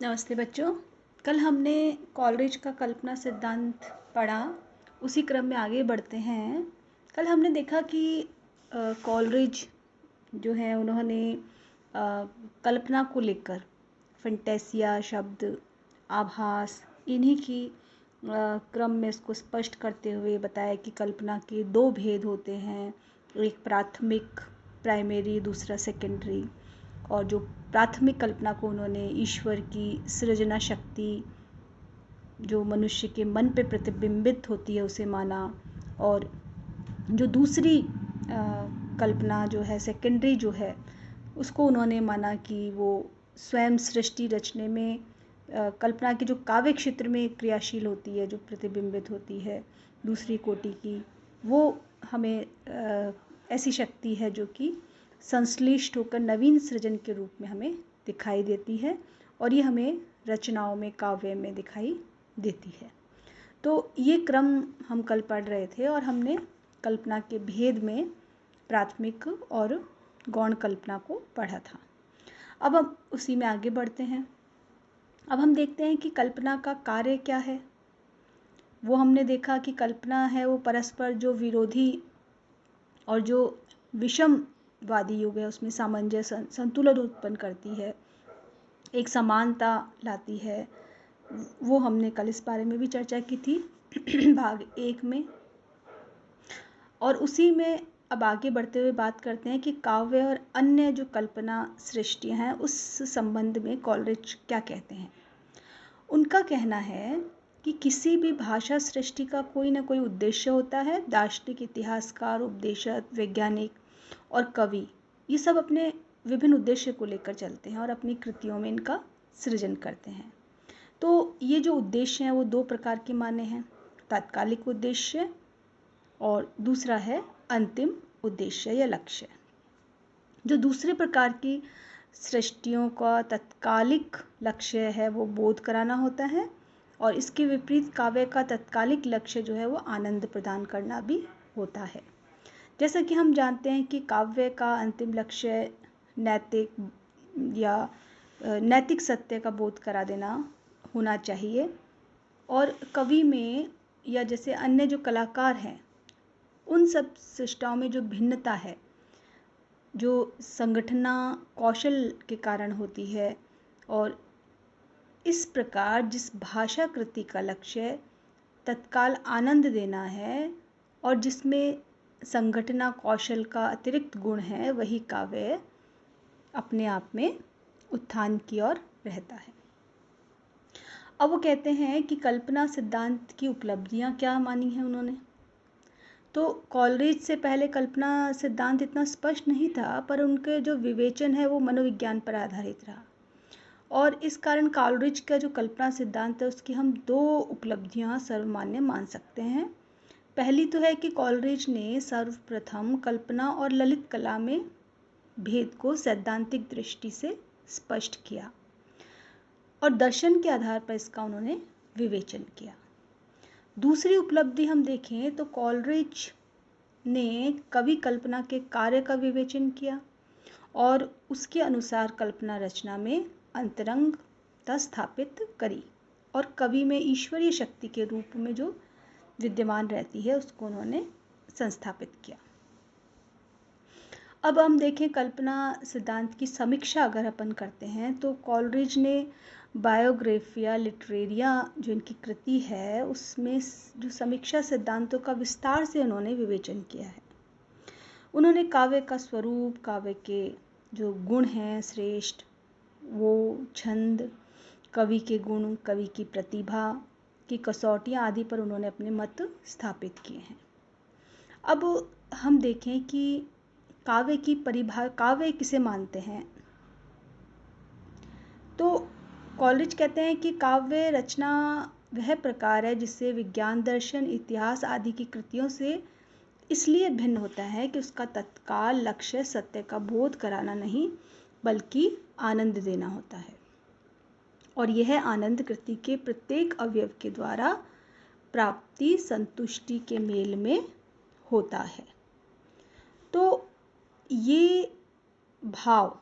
नमस्ते बच्चों। कल हमने कॉलरिज का कल्पना सिद्धांत पढ़ा। उसी क्रम में आगे बढ़ते हैं। कल हमने देखा कि कॉलरिज जो है उन्होंने कल्पना को लेकर फैंटेसिया शब्द, आभास, इन्हीं की क्रम में इसको स्पष्ट करते हुए बताया कि कल्पना के दो भेद होते हैं, एक प्राथमिक प्राइमरी, दूसरा सेकेंडरी। और जो प्राथमिक कल्पना को उन्होंने ईश्वर की सृजना शक्ति जो मनुष्य के मन पे प्रतिबिंबित होती है उसे माना, और जो दूसरी कल्पना जो है सेकेंडरी जो है उसको उन्होंने माना कि वो स्वयं सृष्टि रचने में कल्पना के जो काव्य क्षेत्र में क्रियाशील होती है, जो प्रतिबिंबित होती है दूसरी कोटि की, वो हमें ऐसी शक्ति है जो कि संश्लिष्ट होकर नवीन सृजन के रूप में हमें दिखाई देती है, और ये हमें रचनाओं में, काव्य में दिखाई देती है। तो ये क्रम हम कल पढ़ रहे थे और हमने कल्पना के भेद में प्राथमिक और गौण कल्पना को पढ़ा था। अब हम उसी में आगे बढ़ते हैं। अब हम देखते हैं कि कल्पना का कार्य क्या है। वो हमने देखा कि कल्पना है वो परस्पर जो विरोधी और जो विषमवादी युग है उसमें सामंजस्य संतुलन उत्पन्न करती है, एक समानता लाती है। वो हमने कल इस बारे में भी चर्चा की थी भाग 1 में। और उसी में अब आगे बढ़ते हुए बात करते हैं कि काव्य और अन्य जो कल्पना सृष्टियाँ हैं उस संबंध में कॉलरिज क्या कहते हैं। उनका कहना है कि किसी भी भाषा सृष्टि का कोई ना कोई उद्देश्य होता है। दार्शनिक, इतिहासकार, उपदेशक, वैज्ञानिक और कवि ये सब अपने विभिन्न उद्देश्य को लेकर चलते हैं और अपनी कृतियों में इनका सृजन करते हैं। तो ये जो उद्देश्य हैं वो दो प्रकार के माने हैं, तात्कालिक उद्देश्य और दूसरा है अंतिम उद्देश्य या लक्ष्य। जो दूसरे प्रकार की सृष्टियों का तत्कालिक लक्ष्य है वो बोध कराना होता है, और इसके विपरीत काव्य का तत्कालिक लक्ष्य जो है वो आनंद प्रदान करना भी होता है। जैसा कि हम जानते हैं कि काव्य का अंतिम लक्ष्य नैतिक या नैतिक सत्य का बोध करा देना होना चाहिए, और कवि में या जैसे अन्य जो कलाकार हैं उन सब सृष्टाओं में जो भिन्नता है, जो संगठना कौशल के कारण होती है, और इस प्रकार जिस भाषा कृति का लक्ष्य तत्काल आनंद देना है और जिसमें संगठना कौशल का अतिरिक्त गुण है, वही काव्य अपने आप में उत्थान की ओर रहता है। अब वो कहते हैं कि कल्पना सिद्धांत की उपलब्धियां क्या मानी हैं उन्होंने। तो कॉलरिज से पहले कल्पना सिद्धांत इतना स्पष्ट नहीं था, पर उनके जो विवेचन है वो मनोविज्ञान पर आधारित रहा, और इस कारण कॉलरिज का जो कल्पना सिद्धांत है उसकी हम दो उपलब्धियां सर्वमान्य मान सकते हैं। पहली तो है कि कॉलरिज ने सर्वप्रथम कल्पना और ललित कला में भेद को सैद्धांतिक दृष्टि से स्पष्ट किया और दर्शन के आधार पर इसका उन्होंने विवेचन किया। दूसरी उपलब्धि हम देखें तो कॉलरिज ने कवि कल्पना के कार्य का विवेचन किया और उसके अनुसार कल्पना रचना में अंतरंगता स्थापित करी, और कवि में ईश्वरीय शक्ति के रूप में जो विद्यमान रहती है उसको उन्होंने संस्थापित किया। अब हम देखें कल्पना सिद्धांत की समीक्षा अगर अपन करते हैं तो कॉलरिज ने बायोग्राफिया लिटरेरिया जो इनकी कृति है उसमें जो समीक्षा सिद्धांतों का विस्तार से उन्होंने विवेचन किया है। उन्होंने काव्य का स्वरूप, काव्य के जो गुण हैं श्रेष्ठ, वो छंद, कवि के गुण, कवि की प्रतिभा की कसौटियाँ आदि पर उन्होंने अपने मत स्थापित किए हैं। अब हम देखें कि काव्य की काव्य किसे मानते हैं। तो कॉलरिज कहते हैं कि काव्य रचना वह प्रकार है जिससे विज्ञान, दर्शन, इतिहास आदि की कृतियों से इसलिए भिन्न होता है कि उसका तत्काल लक्ष्य सत्य का बोध कराना नहीं बल्कि आनंद देना होता है, और यह आनंद कृति के प्रत्येक अवयव के द्वारा प्राप्ति संतुष्टि के मेल में होता है। तो ये भाव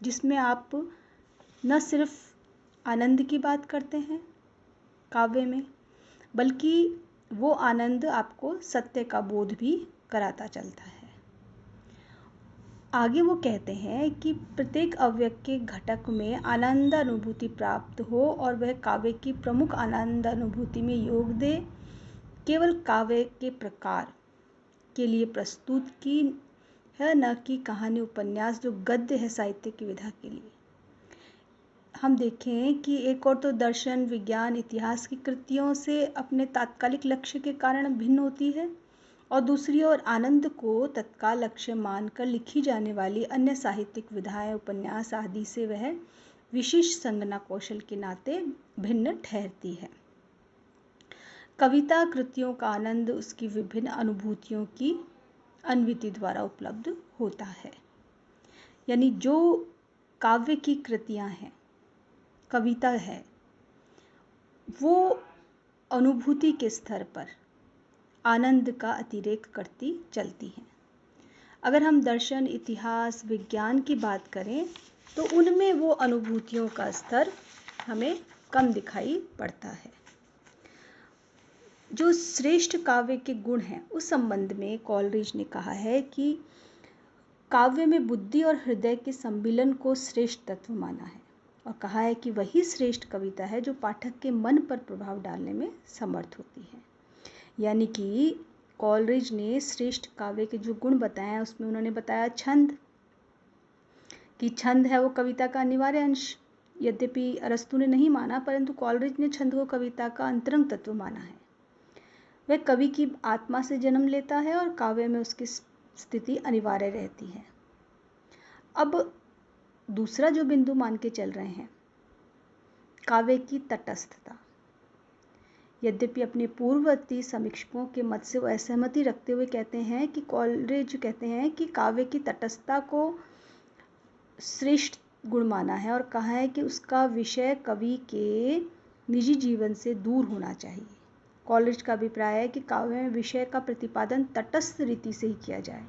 जिसमें आप न सिर्फ आनंद की बात करते हैं काव्य में, बल्कि वो आनंद आपको सत्य का बोध भी कराता चलता है। आगे वो कहते हैं कि प्रत्येक अव्यक्त के घटक में आनंद अनुभूति प्राप्त हो और वह काव्य की प्रमुख आनंद अनुभूति में योग दे, केवल काव्य के प्रकार के लिए प्रस्तुत की है, न कि कहानी उपन्यास जो गद्य है साहित्य की विधा के लिए। हम देखें कि एक और तो दर्शन, विज्ञान, इतिहास की कृतियों से अपने तात्कालिक लक्ष्य के कारण भिन्न होती है, और दूसरी ओर आनंद को तत्काल लक्ष्य मानकर लिखी जाने वाली अन्य साहित्यिक विधाएं, उपन्यास आदि से वह विशिष्ट संज्ञा कौशल के नाते भिन्न ठहरती है। कविता कृतियों का आनंद उसकी विभिन्न अनुभूतियों की अन्विति द्वारा उपलब्ध होता है। यानी जो काव्य की कृतियां हैं, कविता है, वो अनुभूति के स्तर पर आनंद का अतिरेक करती चलती हैं। अगर हम दर्शन, इतिहास, विज्ञान की बात करें तो उनमें वो अनुभूतियों का स्तर हमें कम दिखाई पड़ता है। जो श्रेष्ठ काव्य के गुण हैं उस संबंध में कॉलरिज ने कहा है कि काव्य में बुद्धि और हृदय के सम्मिलन को श्रेष्ठ तत्व माना है, और कहा है कि वही श्रेष्ठ कविता है जो पाठक के मन पर प्रभाव डालने में समर्थ होती है। यानी कि कॉलरिज ने श्रेष्ठ काव्य के जो गुण बताए हैं उसमें उन्होंने बताया छंद, कि छंद है वो कविता का अनिवार्य अंश। यद्यपि अरस्तु ने नहीं माना, परंतु कॉलरिज ने छंद को कविता का अंतरंग तत्व माना है। वह कवि की आत्मा से जन्म लेता है और काव्य में उसकी स्थिति अनिवार्य रहती है। अब दूसरा जो बिंदु मान के चल रहे हैं, काव्य की तटस्थता। यद्यपि अपने पूर्ववर्ती समीक्षकों के मत से वो असहमति रखते हुए कहते हैं कि कॉलरिज कहते हैं कि काव्य की तटस्थता को श्रेष्ठ गुण माना है, और कहा है कि उसका विषय कवि के निजी जीवन से दूर होना चाहिए। कॉलरिज का अभिप्राय है कि काव्य में विषय का प्रतिपादन तटस्थ रीति से ही किया जाए,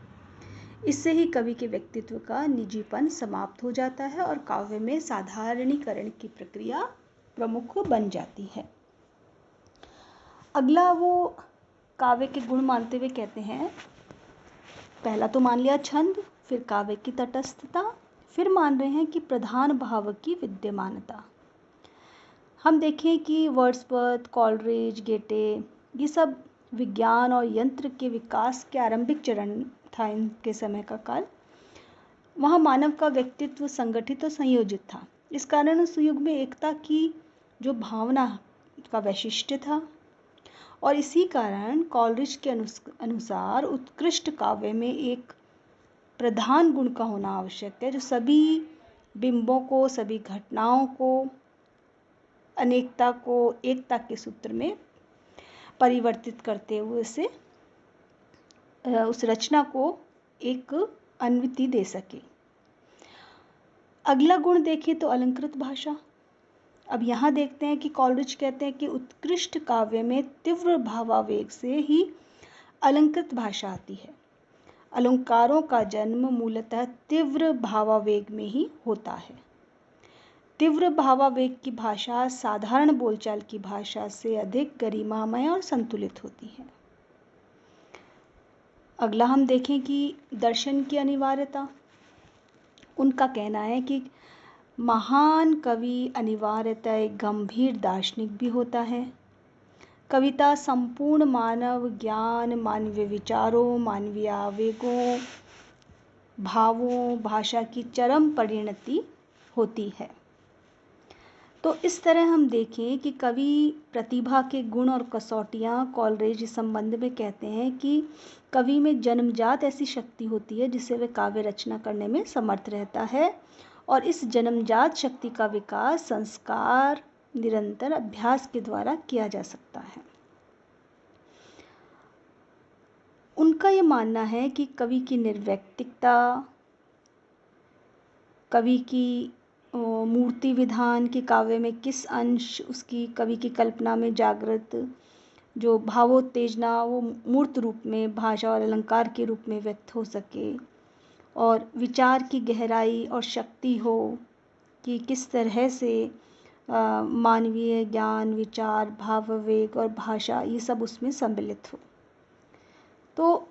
इससे ही कवि के व्यक्तित्व का निजीपन समाप्त हो जाता है और काव्य में साधारणीकरण की प्रक्रिया प्रमुख बन जाती है। अगला वो काव्य के गुण मानते हुए कहते हैं, पहला तो मान लिया छंद, फिर काव्य की तटस्थता, फिर मान रहे हैं कि प्रधान भाव की विद्यमानता। हम देखें कि वर्ड्सवर्थ, कॉलरिज, गेटे, ये सब विज्ञान और यंत्र के विकास के आरंभिक चरण था इनके समय का काल। वहाँ मानव का व्यक्तित्व संगठित और संयोजित था। इस कारण उस युग में एकता की जो भावना का वैशिष्ट्य था, और इसी कारण कॉलरिज के अनुसार उत्कृष्ट काव्य में एक प्रधान गुण का होना आवश्यक है, जो सभी बिंबों को, सभी घटनाओं को, अनेकता को एकता के सूत्र में परिवर्तित करते हुए से उस रचना को एक अन्विति दे सके। अगला गुण देखें तो अलंकृत भाषा। अब यहाँ देखते हैं कि कॉलरिज कहते हैं कि उत्कृष्ट काव्य में तीव्र भावावेग से ही अलंकृत भाषा आती है। अलंकारों का जन्म मूलतः तीव्र भावावेग में ही होता है। तीव्र भावावेग की भाषा साधारण बोलचाल की भाषा से अधिक गरिमामय और संतुलित होती है। अगला हम देखें कि दर्शन की अनिवार्यता। उनका कहना है कि महान कवि अनिवार्यतः एक गंभीर दार्शनिक भी होता है। कविता संपूर्ण मानव ज्ञान, मानवीय विचारों, मानवीय आवेगों, भावों, भाषा की चरम परिणति होती है। तो इस तरह हम देखें कि कवि प्रतिभा के गुण और कसौटियाँ कॉलरिज इस संबंध में कहते हैं कि कवि में जन्मजात ऐसी शक्ति होती है जिससे वह काव्य रचना करने में समर्थ रहता है, और इस जन्मजात शक्ति का विकास संस्कार, निरंतर अभ्यास के द्वारा किया जा सकता है। उनका ये मानना है कि कवि की निर्वैयक्तिकता, कवि की मूर्ति विधान कि काव्य में किस अंश उसकी कवि की कल्पना में जागृत जो भावोत्तेजना वो मूर्त रूप में, भाषा और अलंकार के रूप में व्यक्त हो सके, और विचार की गहराई और शक्ति हो कि किस तरह से मानवीय ज्ञान, विचार, भावावेग और भाषा ये सब उसमें सम्मिलित हो। तो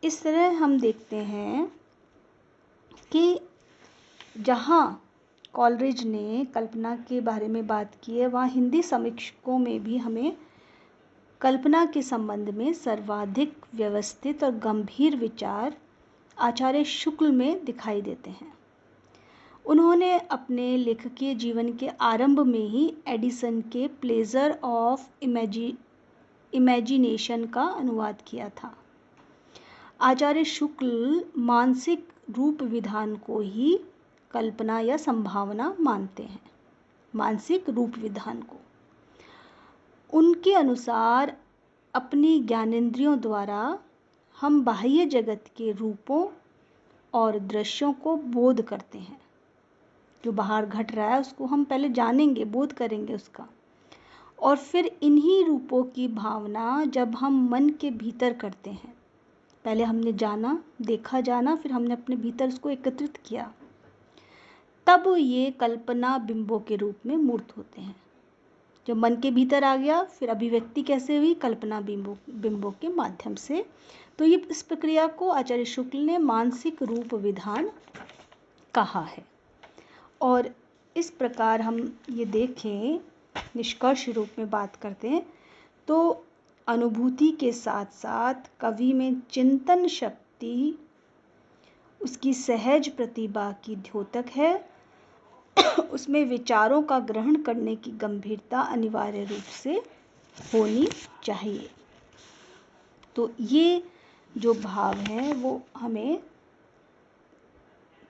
इस तरह हम देखते हैं कि जहाँ कॉलरिज ने कल्पना के बारे में बात की है, वहाँ हिंदी समीक्षकों में भी हमें कल्पना के संबंध में सर्वाधिक व्यवस्थित और गंभीर विचार आचार्य शुक्ल में दिखाई देते हैं। उन्होंने अपने लेखकीय जीवन के आरंभ में ही एडिसन के प्लेजर ऑफ इमेजिनेशन का अनुवाद किया था। आचार्य शुक्ल मानसिक रूप विधान को ही कल्पना या संभावना मानते हैं। मानसिक रूप विधान को उनके अनुसार अपनी ज्ञानेंद्रियों द्वारा हम बाह्य जगत के रूपों और दृश्यों को बोध करते हैं। जो बाहर घट रहा है उसको हम पहले जानेंगे, बोध करेंगे उसका, और फिर इन्हीं रूपों की भावना जब हम मन के भीतर करते हैं, पहले हमने जाना, देखा, जाना, फिर हमने अपने भीतर उसको एकत्रित किया, तब ये कल्पना बिंबों के रूप में मूर्त होते हैं। जब मन के भीतर आ गया, फिर अभिव्यक्ति कैसे हुई? कल्पना बिंबों के माध्यम से। तो ये इस प्रक्रिया को आचार्य शुक्ल ने मानसिक रूप विधान कहा है। और इस प्रकार हम ये देखें, निष्कर्ष रूप में बात करते हैं तो अनुभूति के साथ साथ कवि में चिंतन शक्ति, उसकी सहज प्रतिभा की द्योतक है। उसमें विचारों का ग्रहण करने की गंभीरता अनिवार्य रूप से होनी चाहिए। तो ये जो भाव है वो हमें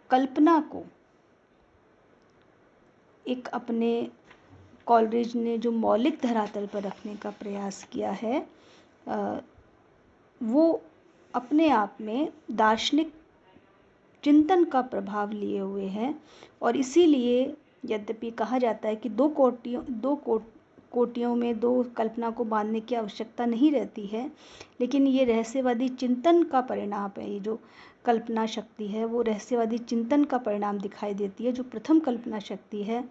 कल्पना को एक अपने कॉलरिज ने जो मौलिक धरातल पर रखने का प्रयास किया है, वो अपने आप में दार्शनिक चिंतन का प्रभाव लिए हुए हैं। और इसीलिए यद्यपि कहा जाता है कि दो कोटियों में दो कल्पना को बांधने की आवश्यकता नहीं रहती है, लेकिन ये रहस्यवादी चिंतन का परिणाम है। ये जो कल्पना शक्ति है वो रहस्यवादी चिंतन का परिणाम दिखाई देती है, जो प्रथम कल्पना शक्ति है।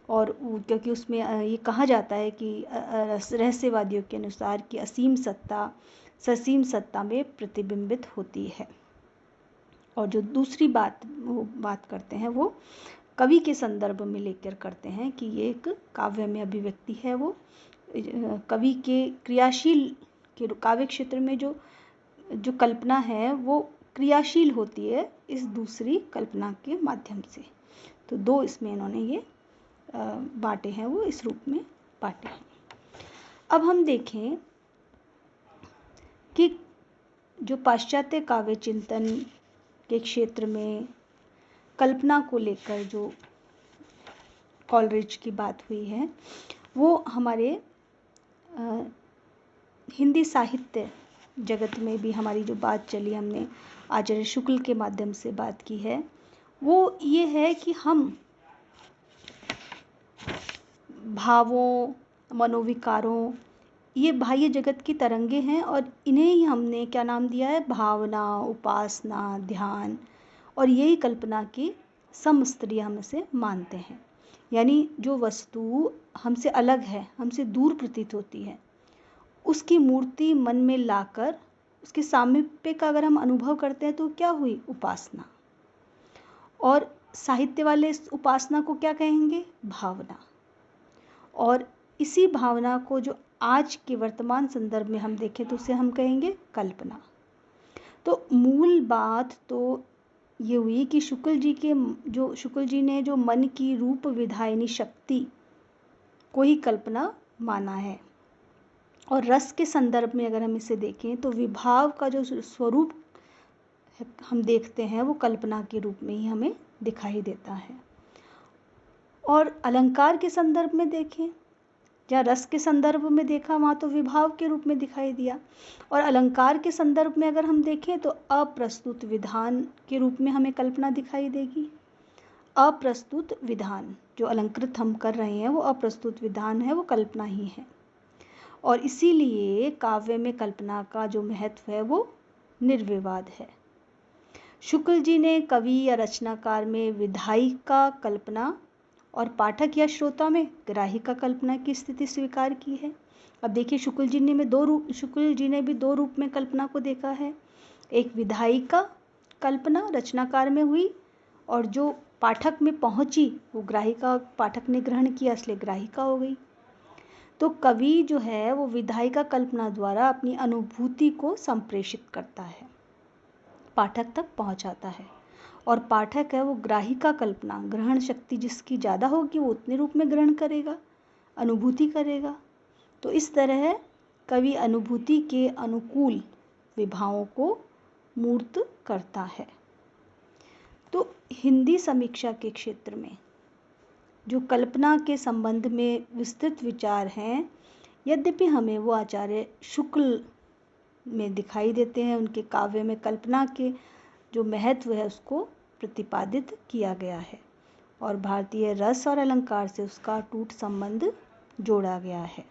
और क्योंकि उसमें ये कहा जाता है कि रहस्यवादियों के अनुसार कि असीम सत्ता ससीम सत्ता में प्रतिबिंबित होती है। और जो दूसरी बात करते हैं वो कवि के संदर्भ में लेकर करते हैं कि ये एक काव्य में अभिव्यक्ति है। वो कवि के क्रियाशील के काव्य क्षेत्र में जो कल्पना है वो क्रियाशील होती है इस दूसरी कल्पना के माध्यम से। तो दो इसमें इन्होंने ये बांटे हैं, वो इस रूप में बांटे हैं। अब हम देखें कि जो पाश्चात्य काव्य चिंतन के क्षेत्र में कल्पना को लेकर जो कॉलरिज की बात हुई है, वो हमारे हिंदी साहित्य जगत में भी हमारी जो बात चली, हमने आचार्य शुक्ल के माध्यम से बात की है, वो ये है कि हम भावों, मनोविकारों, ये बाह्य जगत की तरंगे हैं और इन्हें ही हमने क्या नाम दिया है? भावना, उपासना, ध्यान, और यही कल्पना की समस्तरियां हम इसे मानते हैं। यानी जो वस्तु हमसे अलग है, हमसे दूर प्रतीत होती है, उसकी मूर्ति मन में लाकर उसके सामीप्य का अगर हम अनुभव करते हैं तो क्या हुई? उपासना। और साहित्य वाले इस उपासना को क्या कहेंगे? भावना। और इसी भावना को जो आज के वर्तमान संदर्भ में हम देखें तो उसे हम कहेंगे कल्पना। तो मूल बात तो ये हुई कि शुक्ल जी ने जो मन की रूप विधायिनी शक्ति को ही कल्पना माना है। और रस के संदर्भ में अगर हम इसे देखें तो विभाव का जो स्वरूप हम देखते हैं वो कल्पना के रूप में ही हमें दिखाई देता है। और अलंकार के संदर्भ में देखें, जहाँ रस के संदर्भ में देखा वहाँ तो विभाव के रूप में दिखाई दिया, और अलंकार के संदर्भ में अगर हम देखें तो अप्रस्तुत विधान के रूप में हमें कल्पना दिखाई देगी। अप्रस्तुत विधान जो अलंकृत हम कर रहे हैं वो अप्रस्तुत विधान है, वो कल्पना ही है। और इसीलिए काव्य में कल्पना का जो महत्व है वो निर्विवाद है। शुक्ल जी ने कवि या रचनाकार में विधायिका कल्पना और पाठक या श्रोता में ग्राहिका कल्पना की स्थिति स्वीकार की है। अब देखिए शुक्ल जी ने भी दो रूप में कल्पना को देखा है। एक विधायिका कल्पना रचनाकार में हुई और जो पाठक में पहुंची वो ग्राहिका, पाठक ने ग्रहण किया इसलिए ग्राहिका हो गई। तो कवि जो है वो विधायिका कल्पना द्वारा अपनी अनुभूति को संप्रेषित करता है, पाठक तक पहुंचाता है, और पाठक है वो ग्राहिका कल्पना, ग्रहण शक्ति जिसकी ज़्यादा होगी वो उतने रूप में ग्रहण करेगा, अनुभूति करेगा। तो इस तरह कवि अनुभूति के अनुकूल विभावों को मूर्त करता है। तो हिंदी समीक्षा के क्षेत्र में जो कल्पना के संबंध में विस्तृत विचार हैं, यद्यपि हमें वो आचार्य शुक्ल में दिखाई देते हैं, उनके काव्य में कल्पना के जो महत्व है उसको प्रतिपादित किया गया है और भारतीय रस और अलंकार से उसका अटूट संबंध जोड़ा गया है।